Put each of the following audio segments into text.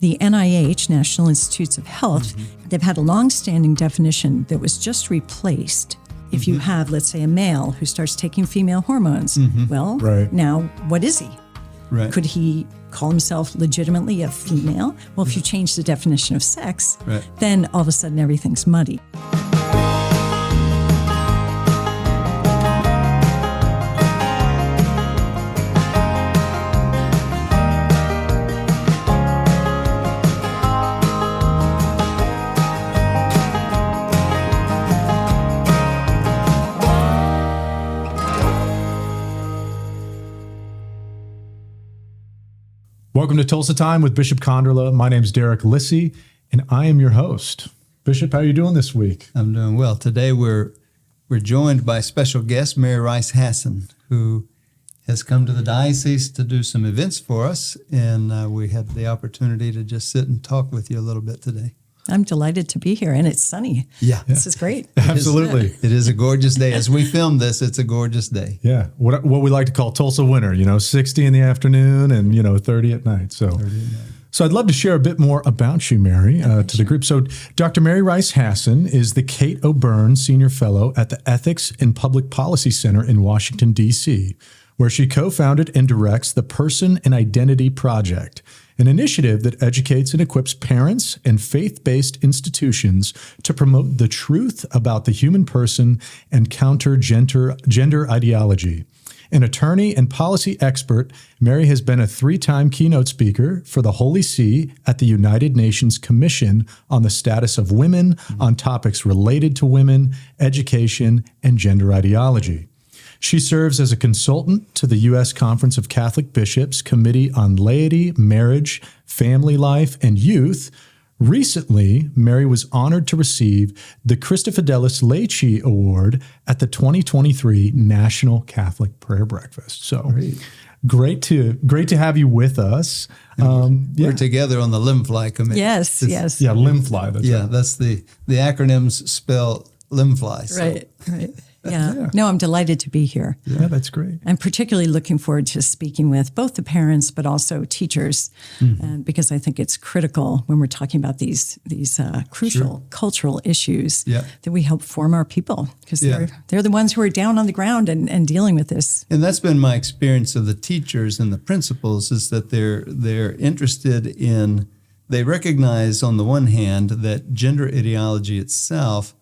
The NIH, National Institutes of Health, they've had a long-standing definition that was just replaced. If you have, let's say, a male who starts taking female hormones, now what is he? Right. Could he call himself legitimately a female? Well, if you change the definition of sex, then all of a sudden everything's muddy. Welcome to Tulsa Time with Bishop Konderla. My name is Derek Lissy, and I am your host. Bishop, how are you doing this week? I'm doing well. Today we're joined by special guest Mary Rice Hasson, who has come to the diocese to do some events for us, and we had the opportunity to just sit and talk with you a little bit today. I'm delighted to be here, and it's sunny. Yeah. This is great. Absolutely. It is a gorgeous day. As we film this, it's a gorgeous day. Yeah. What we like to call Tulsa winter, 60 in the afternoon and, 30 at night. So I'd love to share a bit more about you, Mary, to the group. So Dr. Mary Rice Hasson is the Kate O'Byrne Senior Fellow at the Ethics and Public Policy Center in Washington, D.C., where she co-founded and directs the Person and Identity Project, an initiative that educates and equips parents and faith-based institutions to promote the truth about the human person and counter gender ideology. An attorney and policy expert, Mary has been a 3-time keynote speaker for the Holy See at the United Nations Commission on the Status of Women on topics related to women, education, and gender ideology. She serves as a consultant to the U.S. Conference of Catholic Bishops Committee on Laity, Marriage, Family Life, and Youth. Recently, Mary was honored to receive the Christa Fidelis Laici Award at the 2023 National Catholic Prayer Breakfast. So great to have you with us. We're together on the LIMFLY committee. Yes. Yeah, LIMFLY. That's the acronyms spell LIMFLY. So. Right. Yeah. No, I'm delighted to be here. Yeah, that's great. I'm particularly looking forward to speaking with both the parents, but also teachers, because I think it's critical when we're talking about these crucial cultural issues that we help form our people, because they're the ones who are down on the ground and dealing with this. And that's been my experience of the teachers and the principals, is that they're interested in, they recognize on the one hand that gender ideology itself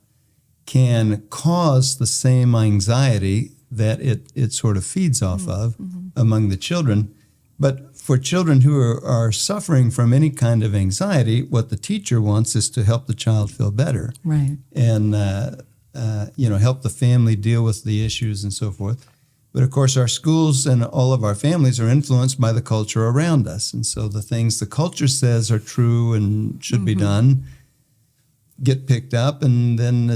can cause the same anxiety that it sort of feeds off of among the children. But for children who are suffering from any kind of anxiety, what the teacher wants is to help the child feel better. Right. And, help the family deal with the issues and so forth. But of course, our schools and all of our families are influenced by the culture around us. And so the things the culture says are true and should be done get picked up, and then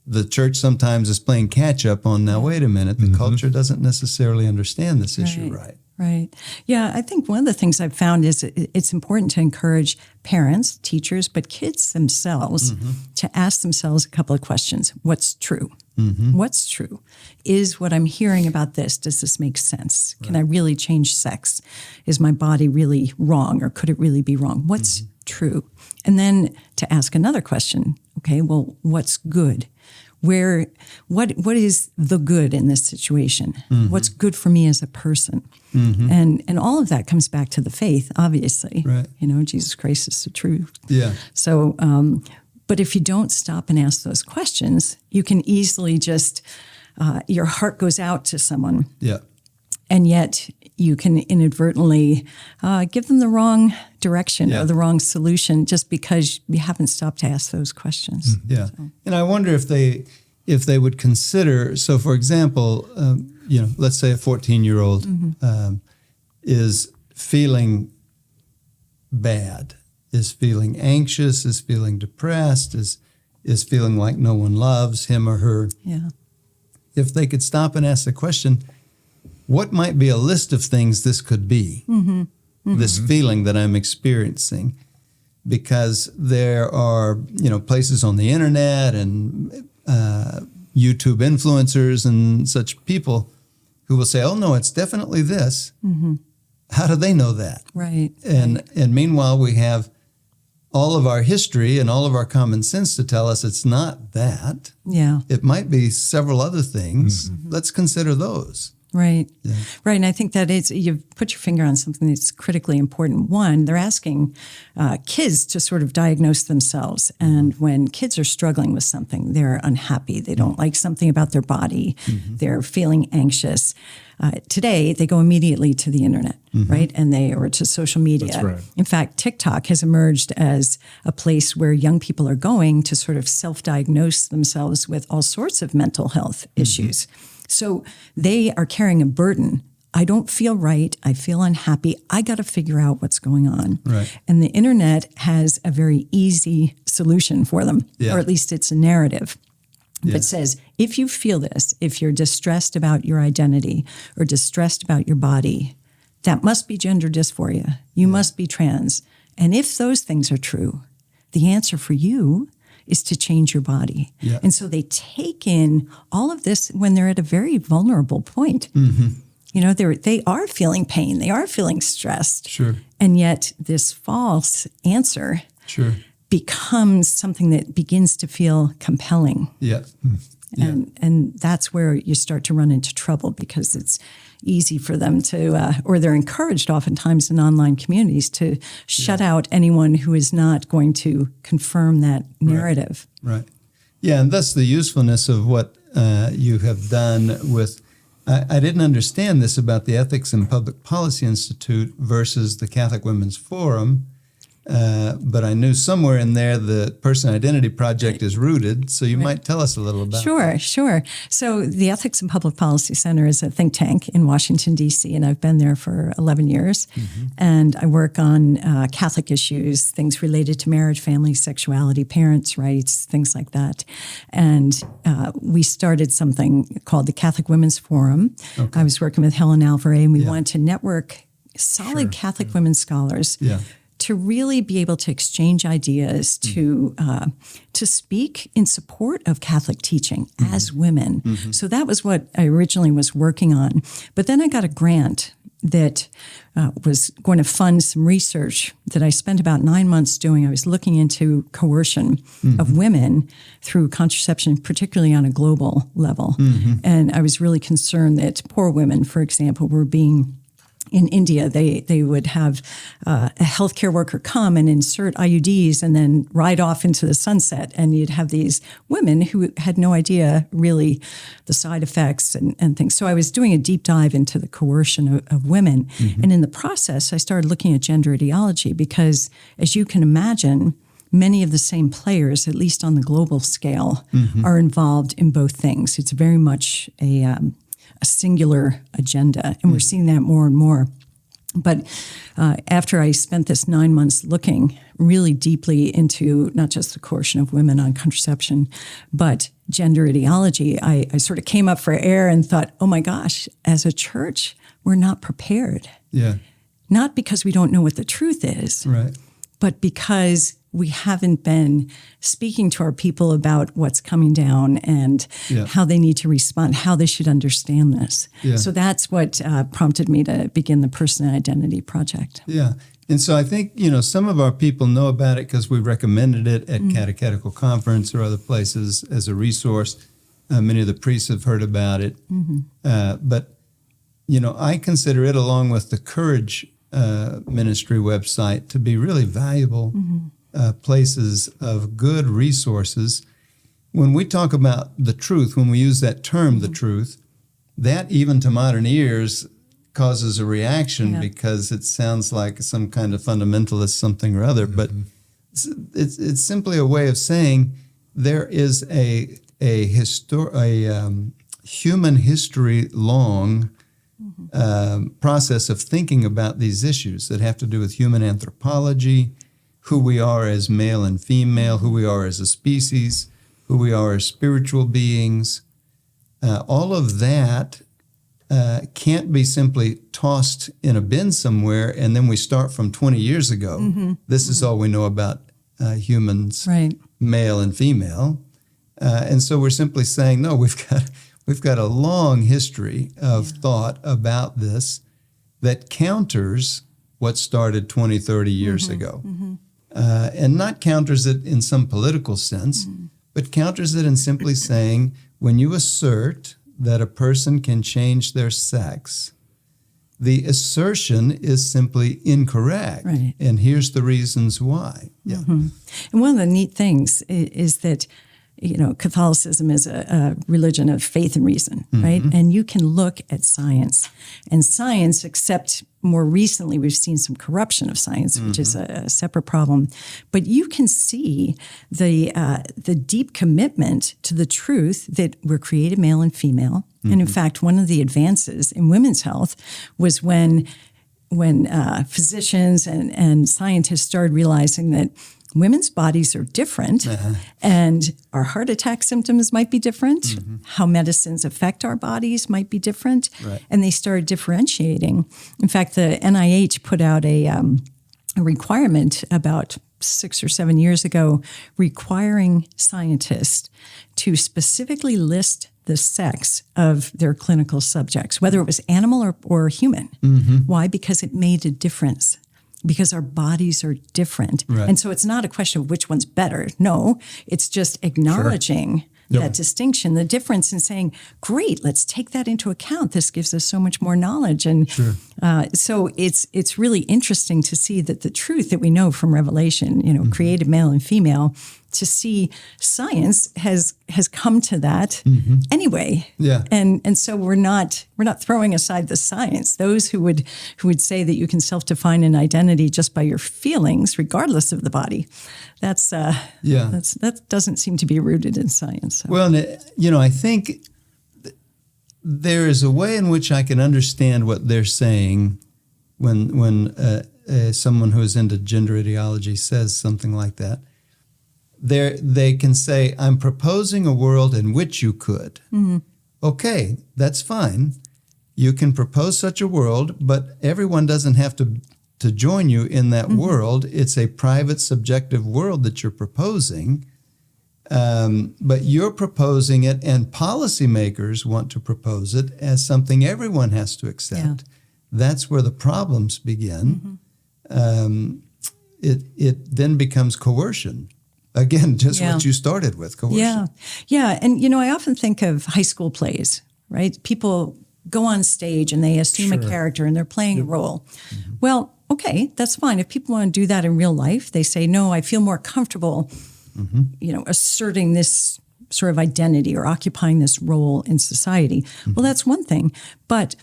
the church sometimes is playing catch up on, now, wait a minute, the culture doesn't necessarily understand this issue right. Right. Yeah, I think one of the things I've found is it's important to encourage parents, teachers, but kids themselves to ask themselves a couple of questions. What's true? What's true? Is what I'm hearing about this, does this make sense? Can I really change sex? Is my body really wrong, or could it really be wrong? What's true? And then to ask another question, okay, well, what's good? What is the good in this situation? What's good for me as a person? And all of that comes back to the faith, obviously. Right. Jesus Christ is the truth. Yeah. So, but if you don't stop and ask those questions, you can easily just, your heart goes out to someone. Yeah. And yet you can inadvertently give them the wrong direction or the wrong solution just because you haven't stopped to ask those questions. Yeah. So. And I wonder if they would consider, so for example, let's say a 14-year-old is feeling bad, is feeling anxious, is feeling depressed, is feeling like no one loves him or her. Yeah. If they could stop and ask the question, what might be a list of things this could be, this feeling that I'm experiencing? Because there are, places on the internet and YouTube influencers and such people who will say, oh, no, it's definitely this. how do they know that? Right. And meanwhile, we have all of our history and all of our common sense to tell us it's not that. Yeah. It might be several other things. Let's consider those. Right. Yeah. Right. And I think that you've put your finger on something that's critically important. One, they're asking kids to sort of diagnose themselves. And when kids are struggling with something, they're unhappy. They don't like something about their body. They're feeling anxious. Today, they go immediately to the internet, right? Or to social media. That's right. In fact, TikTok has emerged as a place where young people are going to sort of self-diagnose themselves with all sorts of mental health issues. So they are carrying a burden. I don't feel right. I feel unhappy. I got to figure out what's going on. Right. And the internet has a very easy solution for them, or at least it's a narrative that says, if you feel this, if you're distressed about your identity or distressed about your body, that must be gender dysphoria. You must be trans. And if those things are true, the answer for you is to change your body. Yeah. And so they take in all of this when they're at a very vulnerable point. You know, they are feeling pain. They are feeling stressed. Sure. And yet this false answer Sure. becomes something that begins to feel compelling. Yeah. And that's where you start to run into trouble, because it's easy for them to, or they're encouraged oftentimes in online communities to shut out anyone who is not going to confirm that narrative. Right. Yeah, and that's the usefulness of what you have done with, I didn't understand this about the Ethics and Public Policy Institute versus the Catholic Women's Forum, but I knew somewhere in there the Person Identity Project is rooted, so you might tell us a little about that. Sure. So the Ethics and Public Policy Center is a think tank in Washington, D.C., and I've been there for 11 years. And I work on Catholic issues, things related to marriage, family, sexuality, parents' rights, things like that. And we started something called the Catholic Women's Forum. I was working with Helen Alvarez, and we wanted to network solid Catholic women scholars to really be able to exchange ideas, to speak in support of Catholic teaching as women. So that was what I originally was working on. But then I got a grant that was going to fund some research that I spent about 9 months doing. I was looking into coercion of women through contraception, particularly on a global level. And I was really concerned that poor women, for example, were being in India, they would have a healthcare worker come and insert IUDs and then ride off into the sunset. And you'd have these women who had no idea really the side effects and things. So I was doing a deep dive into the coercion of women. And in the process, I started looking at gender ideology because, as you can imagine, many of the same players, at least on the global scale, are involved in both things. It's very much a singular agenda, and we're seeing that more and more. But after I spent this 9 months looking really deeply into not just the coercion of women on contraception, but gender ideology, I sort of came up for air and thought, oh my gosh, as a church, we're not prepared. Yeah. Not because we don't know what the truth is, Right. but because we haven't been speaking to our people about what's coming down and how they need to respond, how they should understand this. Yeah. So that's what prompted me to begin the Person Identity Project. Yeah. And so I think, some of our people know about it because we recommended it at Catechetical Conference or other places as a resource. Many of the priests have heard about it. But, I consider it, along with the Courage Ministry website, to be really valuable places of good resources. When we talk about the truth, when we use that term, the truth, that even to modern ears causes a reaction because it sounds like some kind of fundamentalist something or other. But it's simply a way of saying there is a human history long process of thinking about these issues that have to do with human anthropology, who we are as male and female, who we are as a species, who we are as spiritual beings. All of that can't be simply tossed in a bin somewhere and then we start from 20 years ago. This is all we know about humans, male and female. And so we're simply saying, no, we've got a long history of thought about this. that counters what started 20, 30 years ago. And not counters it in some political sense, but counters it in simply saying, when you assert that a person can change their sex, the assertion is simply incorrect. Right. And here's the reasons why. Yeah. And one of the neat things is that, Catholicism is a religion of faith and reason, right? And you can look at science. And science, except more recently, we've seen some corruption of science, which is a separate problem. But you can see the deep commitment to the truth that we're created male and female. And in fact, one of the advances in women's health was when physicians and scientists started realizing that women's bodies are different and our heart attack symptoms might be different, how medicines affect our bodies might be different, and they started differentiating. In fact, the NIH put out a requirement about 6 or 7 years ago requiring scientists to specifically list the sex of their clinical subjects, whether it was animal or human. Why? Because it made a difference. Because our bodies are different. Right. And so it's not a question of which one's better. No, it's just acknowledging that distinction, the difference, and saying, great, let's take that into account. This gives us so much more knowledge. And so it's really interesting to see that the truth that we know from Revelation, created male and female, to see science has come to that anyway. Yeah. And so we're not throwing aside the science. Those who would say that you can self-define an identity just by your feelings, regardless of the body, that doesn't seem to be rooted in science. So. Well, I think there is a way in which I can understand what they're saying when someone who is into gender ideology says something like that. They can say, I'm proposing a world in which you could. Okay, that's fine. You can propose such a world, but everyone doesn't have to join you in that world. It's a private, subjective world that you're proposing. But you're proposing it, and policymakers want to propose it as something everyone has to accept. That's where the problems begin. It then becomes coercion. Again, just what you started with, coercion. Yeah. And, I often think of high school plays, right? People go on stage and they assume a character and they're playing a role. Well, okay, that's fine. If people want to do that in real life, they say, no, I feel more comfortable, asserting this sort of identity or occupying this role in society. Well, that's one thing. But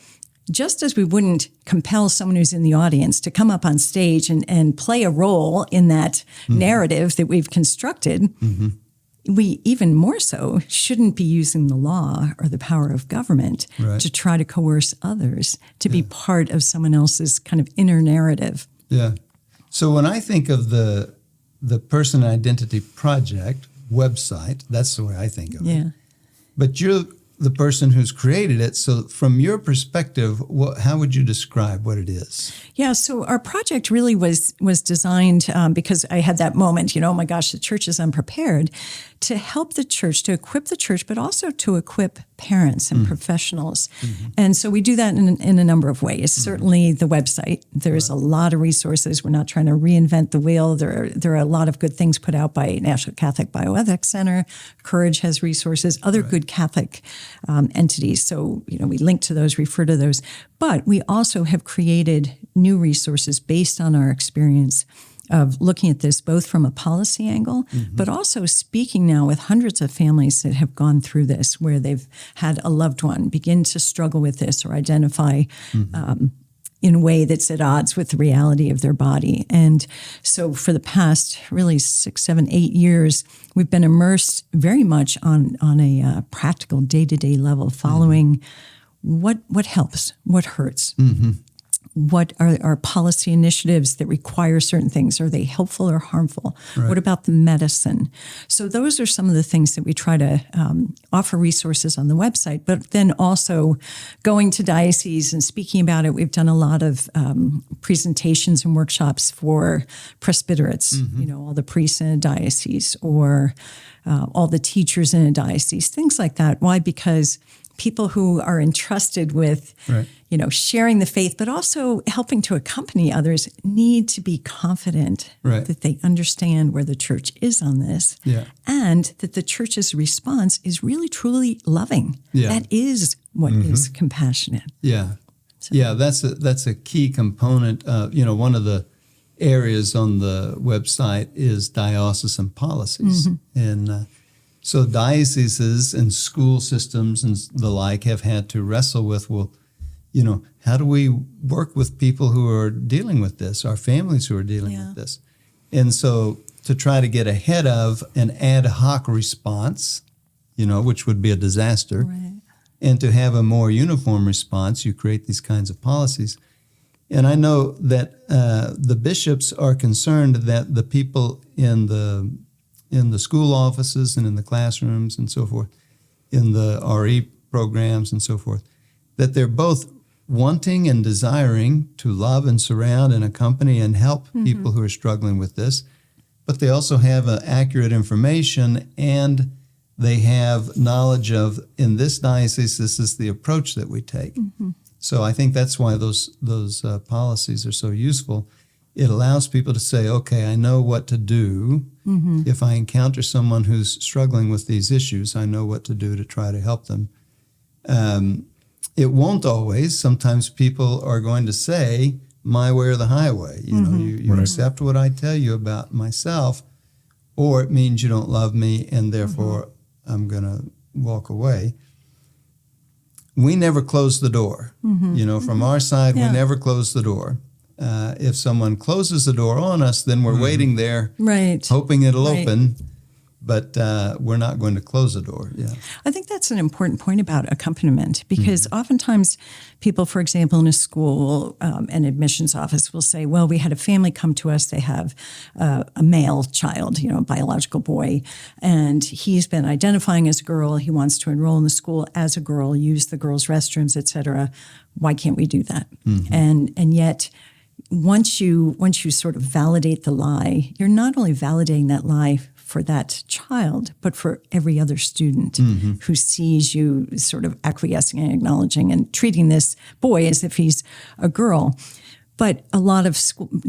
just as we wouldn't compel someone who's in the audience to come up on stage and play a role in that narrative that we've constructed, we even more so shouldn't be using the law or the power of government to try to coerce others to be part of someone else's kind of inner narrative. Yeah. So when I think of the Person Identity Project website, that's the way I think of it. But you're the person who's created it. So from your perspective, how would you describe what it is? Yeah, so our project really was designed because I had that moment, oh my gosh, the church is unprepared, to help the church, to equip the church, but also to equip parents and professionals. And so we do that in a number of ways. Certainly the website, there's a lot of resources. We're not trying to reinvent the wheel. There are a lot of good things put out by National Catholic Bioethics Center. Courage has resources, other good Catholic entities. So, we link to those, refer to those. But we also have created new resources based on our experience of looking at this both from a policy angle, but also speaking now with hundreds of families that have gone through this, where they've had a loved one begin to struggle with this or identify in a way that's at odds with the reality of their body. And so for the past really 6, 7, 8 years, we've been immersed very much on a practical day-to-day level, following what helps, what hurts. What are our policy initiatives that require certain things? Are they helpful or harmful? What about the medicine? So those are some of the things that we try to offer resources on the website, but then also going to dioceses and speaking about it. We've done a lot of presentations and workshops for presbyterates, all the priests in a diocese, or all the teachers in a diocese, things like that. Why? Because people who are entrusted with, Right. sharing the faith, but also helping to accompany others need to be confident Right. that they understand where the church is on this, Yeah. and that the church's response is really, truly loving. Yeah. That is what is compassionate. Yeah. Yeah, that's a key component. One of the areas on the website is diocesan policies. And so dioceses and school systems and the like have had to wrestle with, how do we work with people who are dealing with this, our families who are dealing with this? And so to try to get ahead of an ad hoc response, which would be a disaster, Right. and to have a more uniform response, you create these kinds of policies. And I know that the bishops are concerned that the people in the school offices and in the classrooms and so forth, in the RE programs and so forth, that they're both wanting and desiring to love and surround and accompany and help people who are struggling with this, but they also have accurate information and they have knowledge of, in this diocese, this is the approach that we take. So I think that's why those policies are so useful. It allows people to say, okay, I know what to do. If I encounter someone who's struggling with these issues, I know what to do to try to help them. It won't always. Sometimes people are going to say, my way or the highway. You Right. accept what I tell you about myself, or it means you don't love me, and therefore I'm going to walk away. We never close the door. From our side, we never close the door. If someone closes the door on us, then we're waiting there, Right. hoping it'll Right. open, but we're not going to close the door. Yeah. I think that's an important point about accompaniment, because oftentimes people, for example, in a school, an admissions office will say, well, we had a family come to us. They have a male child, a biological boy, and he's been identifying as a girl. He wants to enroll in the school as a girl, use the girls' restrooms, et cetera. Why can't we do that? And yet, once you sort of validate the lie, you're not only validating that lie for that child, but for every other student who sees you sort of acquiescing and acknowledging and treating this boy as if he's a girl. But a lot of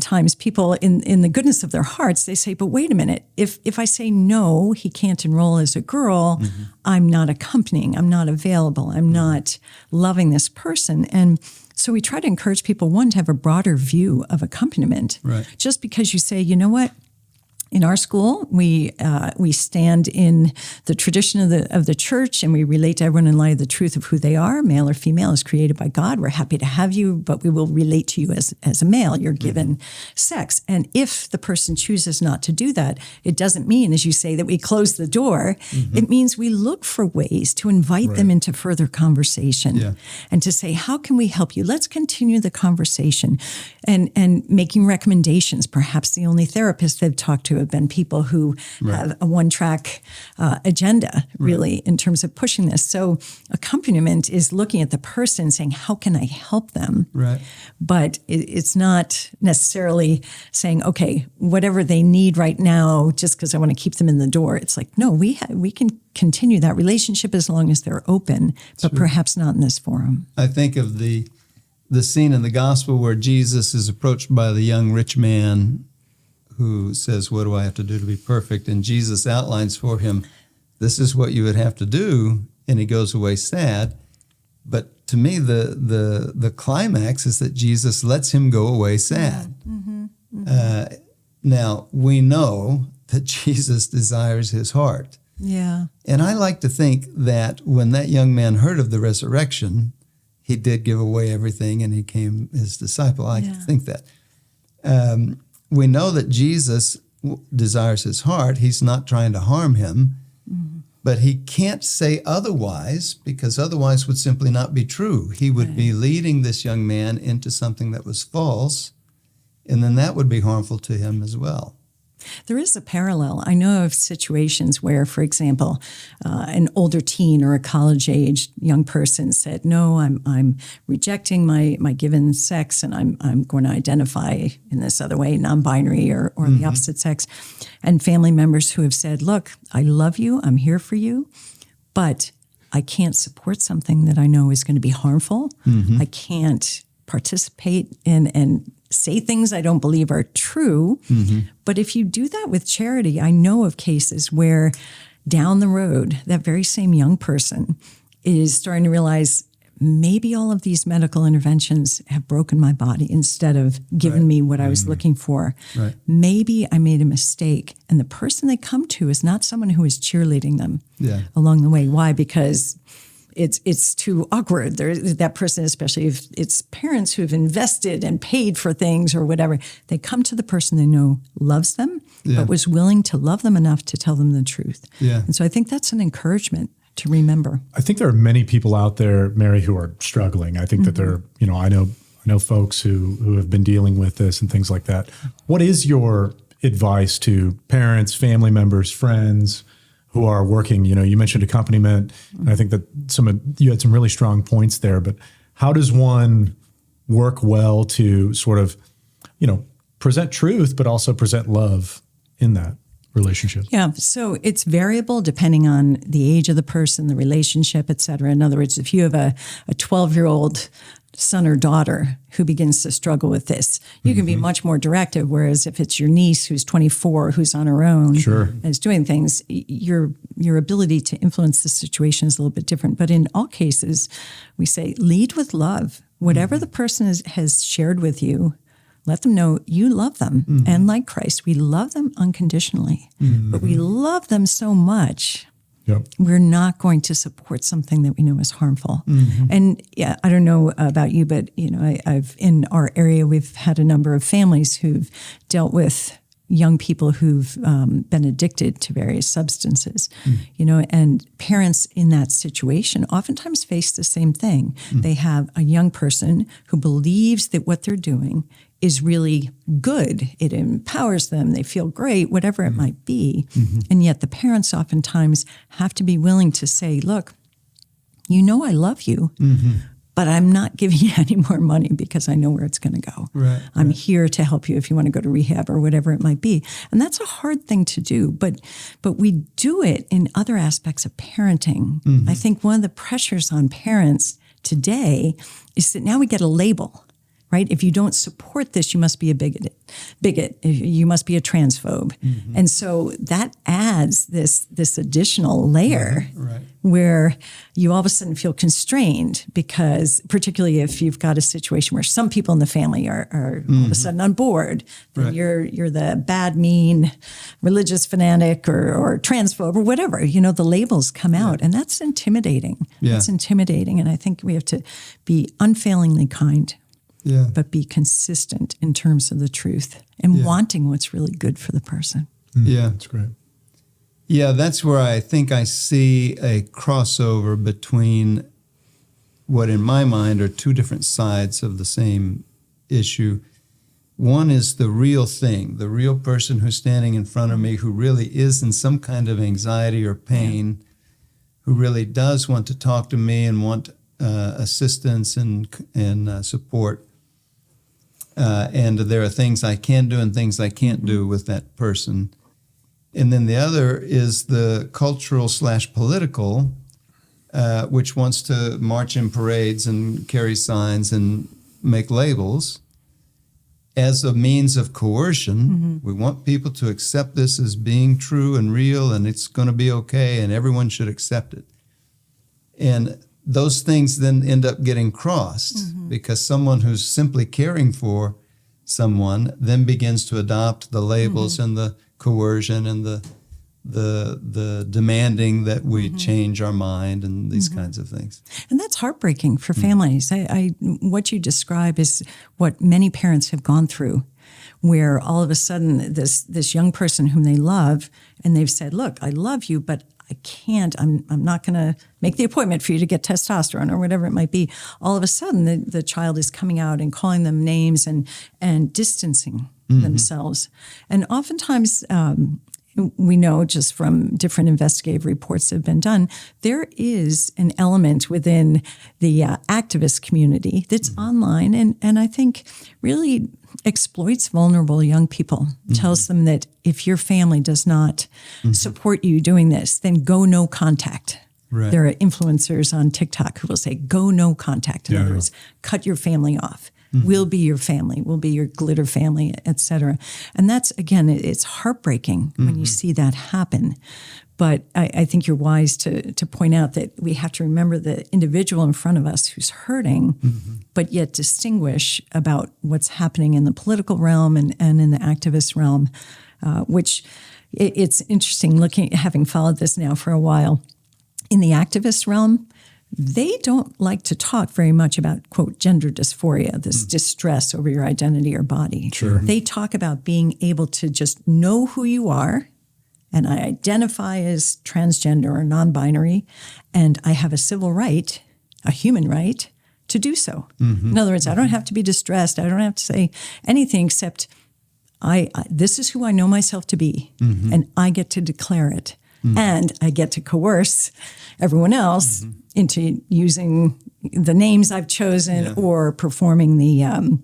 times people in the goodness of their hearts, they say, but wait a minute, if I say no, he can't enroll as a girl, I'm not accompanying, I'm not available, I'm not loving this person. And so we try to encourage people, one, to have a broader view of accompaniment. Right. Just because you say, you know what, in our school, we stand in the tradition of the church, and we relate to everyone in light of the truth of who they are. Male or female is created by God. We're happy to have you, but we will relate to you as a male. You're given sex. And if the person chooses not to do that, it doesn't mean, as you say, that we close the door. It means we look for ways to invite them into further conversation and to say, how can we help you? Let's continue the conversation, and making recommendations. Perhaps the only therapist they've talked to have been people who have a one-track agenda, really, in terms of pushing this. So accompaniment is looking at the person saying, how can I help them? Right. But it's not necessarily saying, okay, whatever they need right now, just because I want to keep them in the door. It's like, no, we can continue that relationship as long as they're open, but perhaps not in this forum. I think of the scene in the gospel where Jesus is approached by the young rich man who says, what do I have to do to be perfect? And Jesus outlines for him, this is what you would have to do, and he goes away sad. But to me, the climax is that Jesus lets him go away sad. Now, we know that Jesus desires his heart. Yeah. And I like to think that when that young man heard of the resurrection, he did give away everything and he became his disciple. I think that. We know that Jesus desires his heart. He's not trying to harm him, but he can't say otherwise, because otherwise would simply not be true. He would be leading this young man into something that was false, and then that would be harmful to him as well. There is a parallel. I know of situations where, for example, an older teen or a college-aged young person said, "No, I'm rejecting my given sex, and I'm going to identify in this other way, non-binary or the opposite sex." And family members who have said, "Look, I love you. I'm here for you, but I can't support something that I know is going to be harmful. I can't participate in and say things I don't believe are true. But if you do that with charity, I know of cases where down the road, that very same young person is starting to realize maybe all of these medical interventions have broken my body instead of giving me what I was looking for. Maybe I made a mistake. And the person they come to is not someone who is cheerleading them along the way. Why? Because it's too awkward. That person, especially if it's parents who have invested and paid for things or whatever, they come to the person they know loves them, but was willing to love them enough to tell them the truth. And so I think that's an encouragement to remember. I think there are many people out there, Mary, who are struggling. I think that there, I know folks who have been dealing with this and things like that. What is your advice to parents, family members, friends who are working? You mentioned accompaniment, and I think that you had some really strong points there, but how does one work well to sort of, present truth, but also present love in that relationship? Yeah, so it's variable depending on the age of the person, the relationship, et cetera. In other words, if you have a 12-year-old son or daughter who begins to struggle with this, you can be much more directive. Whereas if it's your niece who's 24, who's on her own, and is doing things, your ability to influence the situation is a little bit different. But in all cases, we say lead with love. Whatever the person has shared with you, let them know you love them. And like Christ, we love them unconditionally. But we love them so much, we're not going to support something that we know is harmful. And I don't know about you, but I've in our area, we've had a number of families who've dealt with young people who've been addicted to various substances, and parents in that situation oftentimes face the same thing. They have a young person who believes that what they're doing is really good. It empowers them. They feel great, whatever it might be. And yet the parents oftentimes have to be willing to say, look, I love you, but I'm not giving you any more money because I know where it's going to go. I'm here to help you if you want to go to rehab or whatever it might be. And that's a hard thing to do, but we do it in other aspects of parenting. I think one of the pressures on parents today is that now we get a label. Right? If you don't support this, you must be a bigot. You must be a transphobe. And so that adds this additional layer where you all of a sudden feel constrained because, particularly if you've got a situation where some people in the family are all of a sudden on board, then you're the bad, mean, religious fanatic or transphobe or whatever. The labels come out, and that's intimidating. It's intimidating, and I think we have to be unfailingly kind. But be consistent in terms of the truth and wanting what's really good for the person. That's great. That's where I think I see a crossover between what in my mind are two different sides of the same issue. One is the real thing, the real person who's standing in front of me who really is in some kind of anxiety or pain, who really does want to talk to me and want assistance and support. And there are things I can do and things I can't do with that person. And then the other is the cultural/political, which wants to march in parades and carry signs and make labels as a means of coercion. We want people to accept this as being true and real, and it's going to be okay, and everyone should accept it. And those things then end up getting crossed because someone who's simply caring for someone then begins to adopt the labels and the coercion and the demanding that we change our mind and these kinds of things. And that's heartbreaking for families. What you describe is what many parents have gone through, where all of a sudden this young person whom they love, and they've said, look, I love you, but I can't, I'm not going to make the appointment for you to get testosterone or whatever it might be. All of a sudden, the child is coming out and calling them names and distancing themselves. And oftentimes, we know just from different investigative reports that have been done, there is an element within the activist community that's online and I think really exploits vulnerable young people, tells them that if your family does not support you doing this, then go no contact. Right. There are influencers on TikTok who will say, go no contact. In other words, cut your family off. We'll be your family. We'll be your glitter family, et cetera. And that's, again, it's heartbreaking when you see that happen. But I think you're wise to point out that we have to remember the individual in front of us who's hurting, but yet distinguish about what's happening in the political realm and in the activist realm, which it's interesting having followed this now for a while. In the activist realm, they don't like to talk very much about, quote, gender dysphoria, this distress over your identity or body. Sure. They talk about being able to just know who you are, and I identify as transgender or non-binary, and I have a civil right, a human right, to do so. In other words, I don't have to be distressed. I don't have to say anything except this is who I know myself to be, and I get to declare it. And I get to coerce everyone else into using the names I've chosen or performing the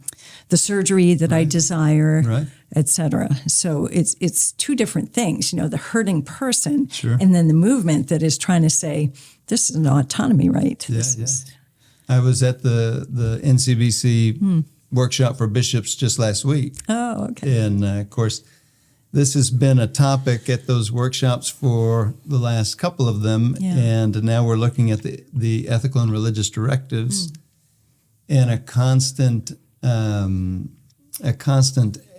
surgery that I desire, et cetera. So it's two different things, the hurting person and then the movement that is trying to say, this is an autonomy right. I was at the NCBC workshop for bishops just last week. Oh, okay. And of course, this has been a topic at those workshops for the last couple of them, and now we're looking at the ethical and religious directives, and a constant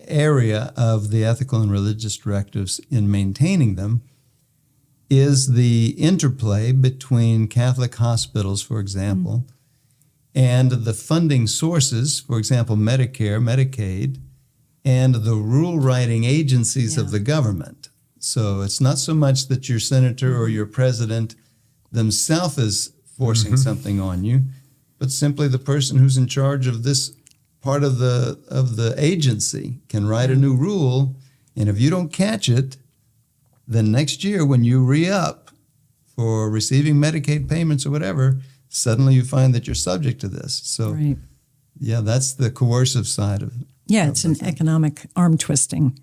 area of the ethical and religious directives in maintaining them is the interplay between Catholic hospitals, for example, and the funding sources, for example, Medicare, Medicaid, and the rule-writing agencies of the government. So it's not so much that your senator or your president themselves is forcing something on you, but simply the person who's in charge of this part of the agency can write a new rule, and if you don't catch it, then next year when you re-up for receiving Medicaid payments or whatever, suddenly you find that you're subject to this. So, that's the coercive side of it. Yeah, it's an economic arm twisting,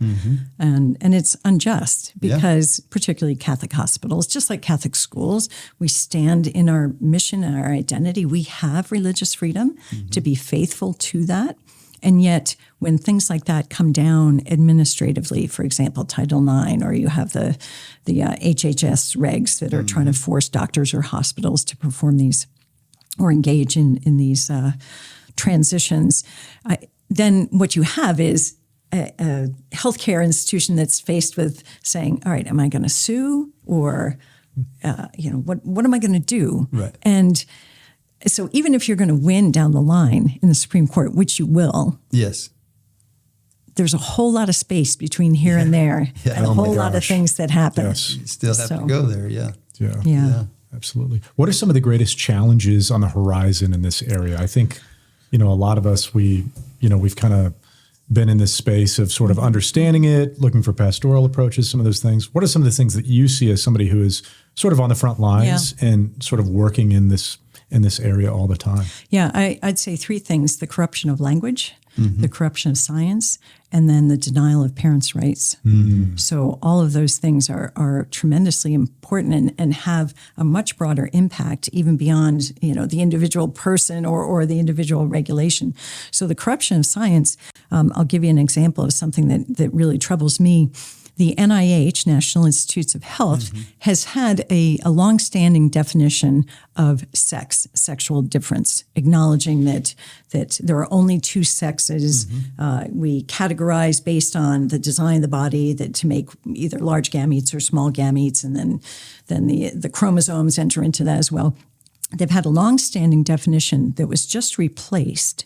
and it's unjust because particularly Catholic hospitals, just like Catholic schools, we stand in our mission and our identity. We have religious freedom to be faithful to that. And yet when things like that come down administratively, for example, Title IX, or you have the HHS regs that are trying to force doctors or hospitals to perform these or engage in these transitions, then what you have is a healthcare institution that's faced with saying, all right, am I going to sue or, what am I going to do? Right. And so even if you're going to win down the line in the Supreme Court, which you will, there's a whole lot of space between here and there and a whole lot of things that happen. Yes. You still have to go there, Yeah, absolutely. What are some of the greatest challenges on the horizon in this area? I think, a lot of us, we've kind of been in this space of sort of understanding it, looking for pastoral approaches, some of those things. What are some of the things that you see as somebody who is sort of on the front lines and sort of working in this area all the time? Yeah, I'd say three things: the corruption of language, the corruption of science, and then the denial of parents' rights. So all of those things are tremendously important and have a much broader impact even beyond, the individual person or the individual regulation. So the corruption of science, I'll give you an example of something that really troubles me. The NIH, National Institutes of Health, has had a longstanding definition of sexual difference, acknowledging that there are only two sexes. We categorize based on the design of the body to make either large gametes or small gametes, and then the chromosomes enter into that as well. They've had a longstanding definition that was just replaced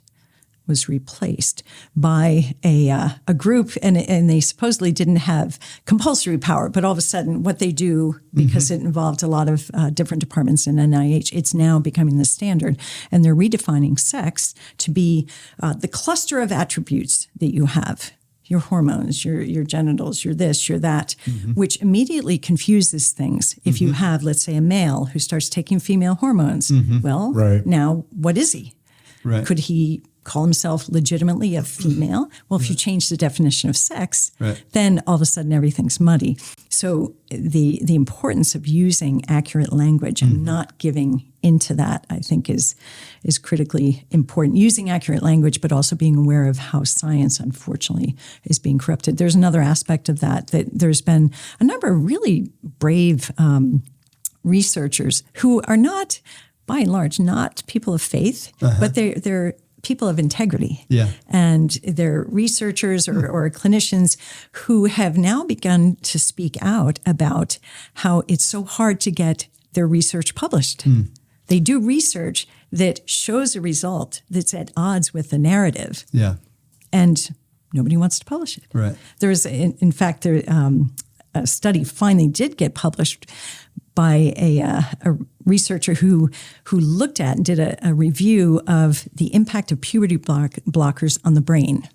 by a group, and they supposedly didn't have compulsory power, but all of a sudden what they do, because it involved a lot of different departments in NIH, it's now becoming the standard. And they're redefining sex to be the cluster of attributes that you have. Your hormones, your genitals, your this, your that, which immediately confuses things. If you have, let's say, a male who starts taking female hormones, now what is he? Right. Could he call himself legitimately a female. Well, if you change the definition of sex, then all of a sudden everything's muddy. So the importance of using accurate language and not giving into that, I think, is critically important. Using accurate language, but also being aware of how science, unfortunately, is being corrupted. There's another aspect of that there's been a number of really brave researchers who are not, by and large, not people of faith, but they're people of integrity. Yeah. And they're researchers or clinicians who have now begun to speak out about how it's so hard to get their research published. They do research that shows a result that's at odds with the narrative. Yeah. And nobody wants to publish it. Right. There's, in fact, a study finally did get published by a researcher who looked at and did a review of the impact of puberty blockers on the brain,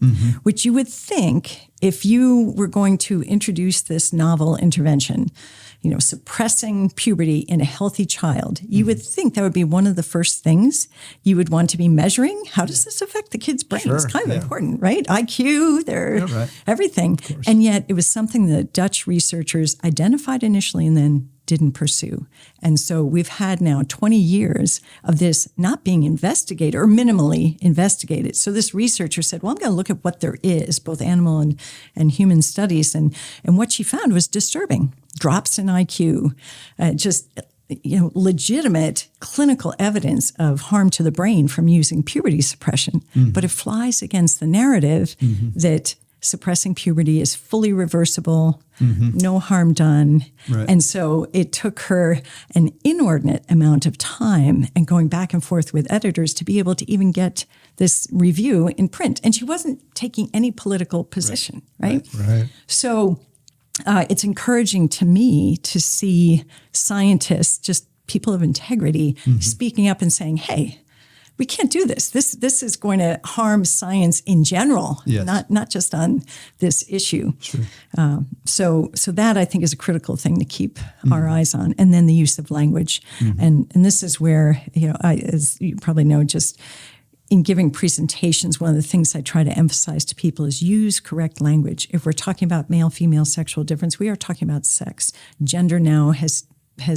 which you would think if you were going to introduce this novel intervention, suppressing puberty in a healthy child, you would think that would be one of the first things you would want to be measuring. How does this affect the kid's brain? Sure, it's kind of important, right? IQ, everything. Of course. And yet it was something that Dutch researchers identified initially and then didn't pursue. And so we've had now 20 years of this not being investigated or minimally investigated. So this researcher said, well, I'm going to look at what there is, both animal and human studies. And what she found was disturbing. Drops in IQ, legitimate clinical evidence of harm to the brain from using puberty suppression. But it flies against the narrative that suppressing puberty is fully reversible, no harm done. Right. And so it took her an inordinate amount of time and going back and forth with editors to be able to even get this review in print. And she wasn't taking any political position, right? So it's encouraging to me to see scientists, just people of integrity, speaking up and saying, hey, we can't do this. This is going to harm science in general, not just on this issue. Sure. So that I think is a critical thing to keep our eyes on, and then the use of language, and this is where as you probably know, just in giving presentations, one of the things I try to emphasize to people is use correct language. If we're talking about male-female sexual difference, we are talking about sex. Gender now has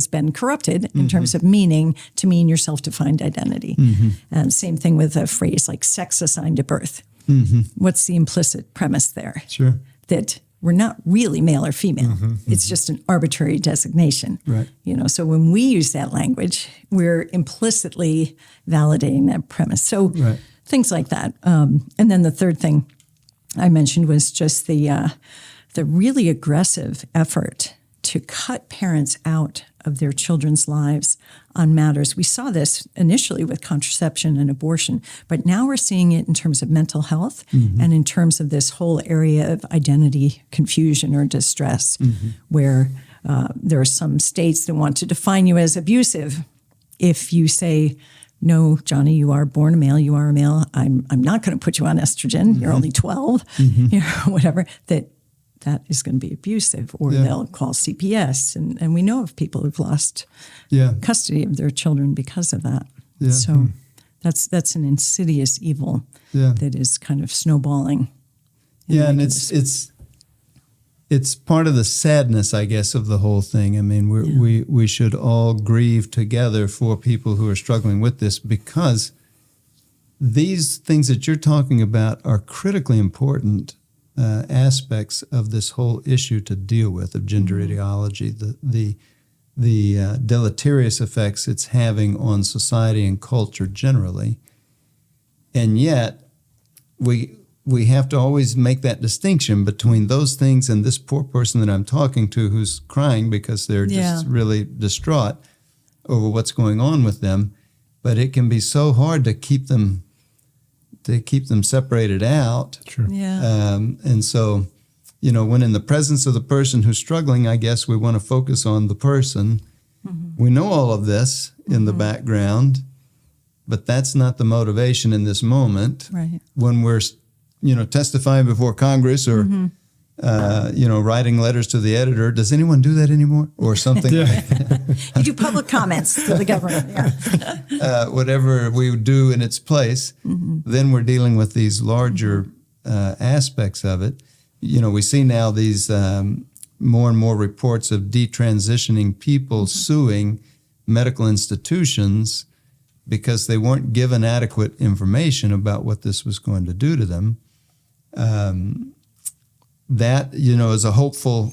been corrupted in terms of meaning to mean your self-defined identity. And same thing with a phrase like sex assigned at birth. What's the implicit premise there? Sure. That we're not really male or female. It's just an arbitrary designation. Right. So when we use that language, we're implicitly validating that premise. So things like that. And then the third thing I mentioned was just the really aggressive effort to cut parents out of their children's lives on matters. We saw this initially with contraception and abortion, but now we're seeing it in terms of mental health and in terms of this whole area of identity confusion or distress, where there are some states that want to define you as abusive. If you say, no, Johnny, you are born a male, you are a male, I'm not going to put you on estrogen, you're only 12, whatever, that is going to be abusive, or they'll call CPS. And we know of people who've lost custody of their children because of that. Yeah. So that's an insidious evil that is kind of snowballing. And it's part of the sadness, I guess, of the whole thing. I mean, we should all grieve together for people who are struggling with this, because these things that you're talking about are critically important aspects of this whole issue to deal with, of gender ideology, the deleterious effects it's having on society and culture generally. And yet we have to always make that distinction between those things and this poor person that I'm talking to who's crying because they're just really distraught over what's going on with them. But it can be so hard to keep them separated out. Sure. And so, when in the presence of the person who's struggling, I guess we want to focus on the person. We know all of this in the background, but that's not the motivation in this moment. Right. When we're, testifying before Congress or, writing letters to the editor. Does anyone do that anymore? Or something like that. You do public comments to the government. Yeah. Whatever we do in its place, then we're dealing with these larger aspects of it. We see now these more and more reports of detransitioning people suing medical institutions because they weren't given adequate information about what this was going to do to them. That is a hopeful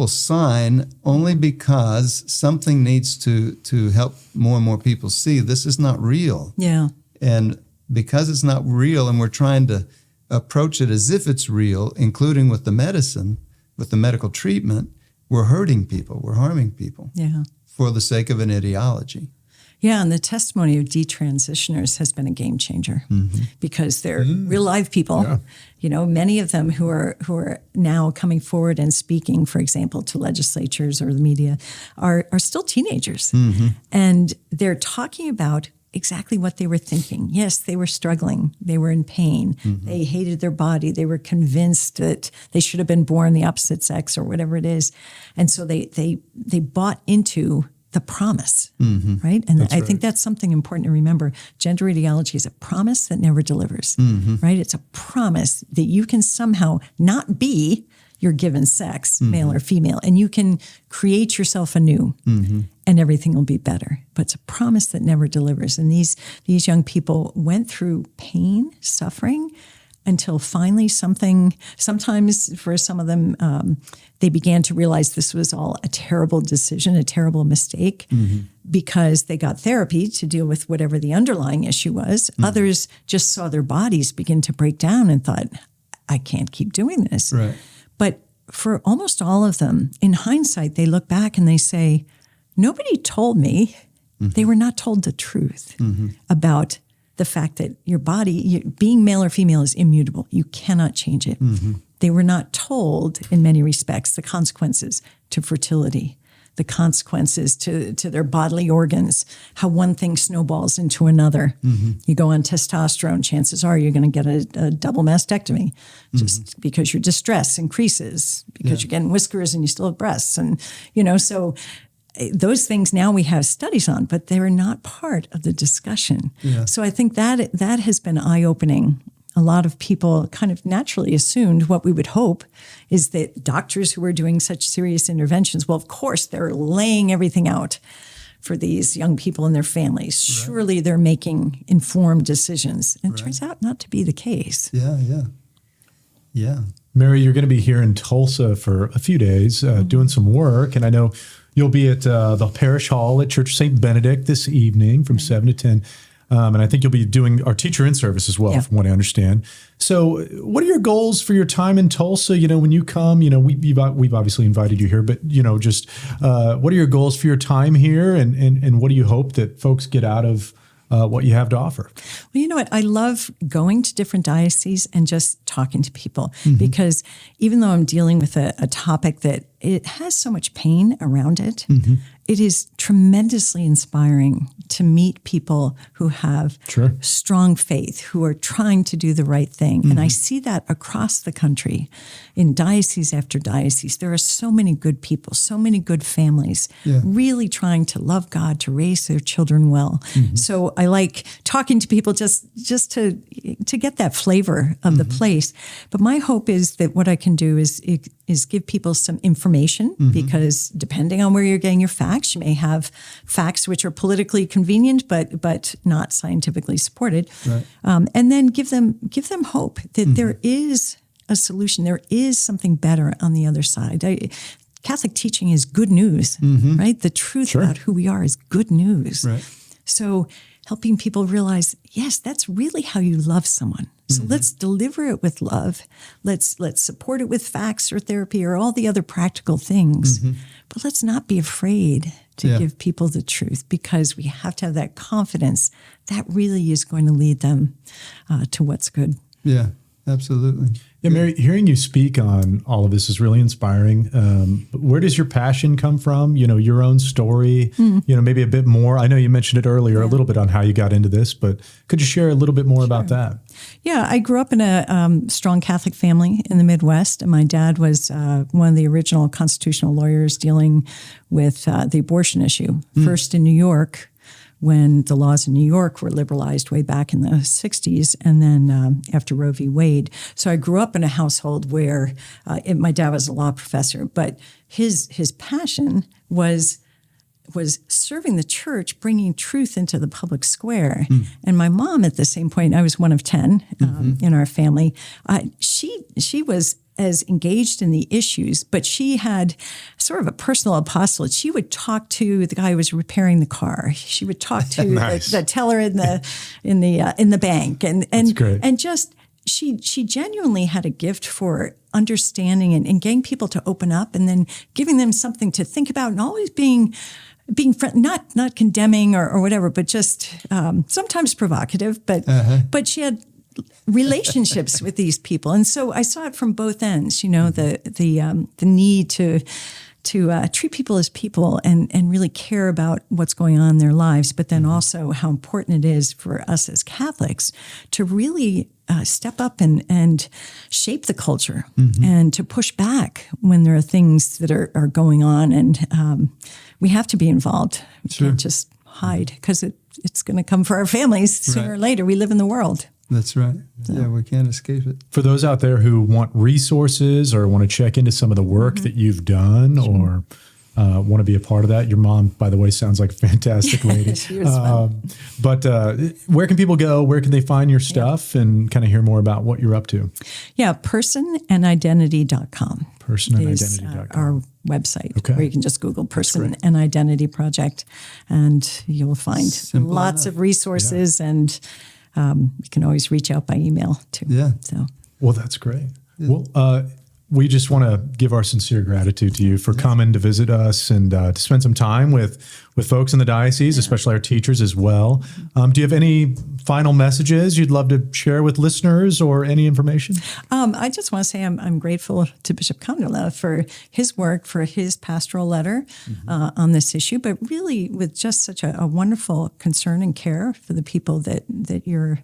sign, only because something needs to help more and more people see this is not real. Yeah. And because it's not real, and we're trying to approach it as if it's real, including with the medicine, with the medical treatment, we're hurting people, we're harming people. Yeah. For the sake of an ideology. Yeah, and the testimony of detransitioners has been a game changer because they're real live people. Yeah. Many of them who are now coming forward and speaking, for example, to legislatures or the media, are still teenagers, and they're talking about exactly what they were thinking. Yes, they were struggling. They were in pain. They hated their body. They were convinced that they should have been born the opposite sex or whatever it is, and so they bought into the promise, right? And I think that's something important to remember. Gender ideology is a promise that never delivers, right? It's a promise that you can somehow not be your given sex, male or female, and you can create yourself anew, and everything will be better. But it's a promise that never delivers. And these young people went through pain, suffering, until finally sometimes for some of them, they began to realize this was all a terrible decision, a terrible mistake, because they got therapy to deal with whatever the underlying issue was. Others just saw their bodies begin to break down and thought, I can't keep doing this. Right. But for almost all of them, in hindsight, they look back and they say, nobody told me. They were not told the truth about the fact that your body, being male or female, is immutable. You cannot change it. They were not told, in many respects, the consequences to fertility, the consequences to their bodily organs, how one thing snowballs into another. You go on testosterone, chances are you're going to get a double mastectomy just because your distress increases, because you're getting whiskers and you still have breasts. And, so those things now we have studies on, but they're not part of the discussion. Yeah. So I think that has been eye-opening. A lot of people kind of naturally assumed what we would hope is that doctors who are doing such serious interventions, well, of course, they're laying everything out for these young people and their families. Right. Surely they're making informed decisions. And it turns out not to be the case. Yeah. Mary, you're going to be here in Tulsa for a few days doing some work. And I know you'll be at the parish hall at Church St. Benedict this evening from 7 to 10. And I think you'll be doing our teacher in service as well, from what I understand. So what are your goals for your time in Tulsa? When you come, we've obviously invited you here, but, just what are your goals for your time here? And what do you hope that folks get out of what you have to offer? Well, you know what? I love going to different dioceses and just talking to people because even though I'm dealing with a topic that it has so much pain around it, it is tremendously inspiring to meet people who have strong faith, who are trying to do the right thing. And I see that across the country in diocese after diocese. There are so many good people, so many good families really trying to love God, to raise their children well. So I like talking to people just to get that flavor of the place. But my hope is that what I can do is give people some information because depending on where you're getting your facts, you may have facts which are politically convenient but not scientifically supported, and then give them hope that there is a solution. There is something better on the other side. Catholic teaching is good news, right? The truth about who we are is good news. Right. So helping people realize, yes, that's really how you love someone. So let's deliver it with love. Let's support it with facts or therapy or all the other practical things. But let's not be afraid to give people the truth because we have to have that confidence that really is going to lead them to what's good. Yeah. Absolutely. Yeah, Mary, hearing you speak on all of this is really inspiring. But where does your passion come from? Your own story, maybe a bit more. I know you mentioned it earlier a little bit on how you got into this, but could you share a little bit more about that? Yeah, I grew up in a strong Catholic family in the Midwest, and my dad was one of the original constitutional lawyers dealing with the abortion issue, first in New York, when the laws in New York were liberalized way back in the 60s, and then after Roe v. Wade. So I grew up in a household where my dad was a law professor, but his passion was serving the church, bringing truth into the public square. And my mom, at the same point, I was one of 10 in our family. She was as engaged in the issues, but she had sort of a personal apostolate. She would talk to the guy who was repairing the car. She would talk to Nice. the teller in the bank, and just she genuinely had a gift for understanding and getting people to open up, and then giving them something to think about, and always being not condemning or whatever, but just sometimes provocative. But she had relationships with these people, and so I saw it from both ends. The need to treat people as people and really care about what's going on in their lives, but then also how important it is for us as Catholics to really step up and shape the culture and to push back when there are things that are going on, and we have to be involved. We can't just hide, because it's going to come for our families sooner or later. We live in the world. That's right. Yeah, we can't escape it. For those out there who want resources or want to check into some of the work that you've done or want to be a part of that, your mom, by the way, sounds like a fantastic lady. She was fun. But where can people go? Where can they find your stuff and kind of hear more about what you're up to? Yeah, personandidentity.com. Personandidentity.com. Our website, Okay. where you can just Google Person and Identity Project, and you'll find Simple lots enough. of resources, and you can always reach out by email too. Yeah. So. Well, that's great. Well, we just want to give our sincere gratitude to you for coming to visit us and to spend some time with folks in the diocese, especially our teachers as well. Do you have any final messages you'd love to share with listeners or any information? I just want to say I'm grateful to Bishop Konderla for his work, for his pastoral letter on this issue, but really with just such a wonderful concern and care for the people that you're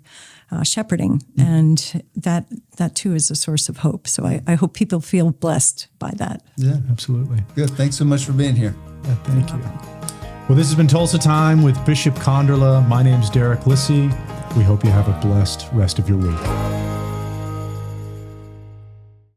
shepherding. And that too is a source of hope. So I hope people feel blessed by that. Yeah. Absolutely. Good. Thanks so much for being here. Yeah, thank you. Well, this has been Tulsa Time with Bishop Konderla. My name's Derek Lissy. We hope you have a blessed rest of your week.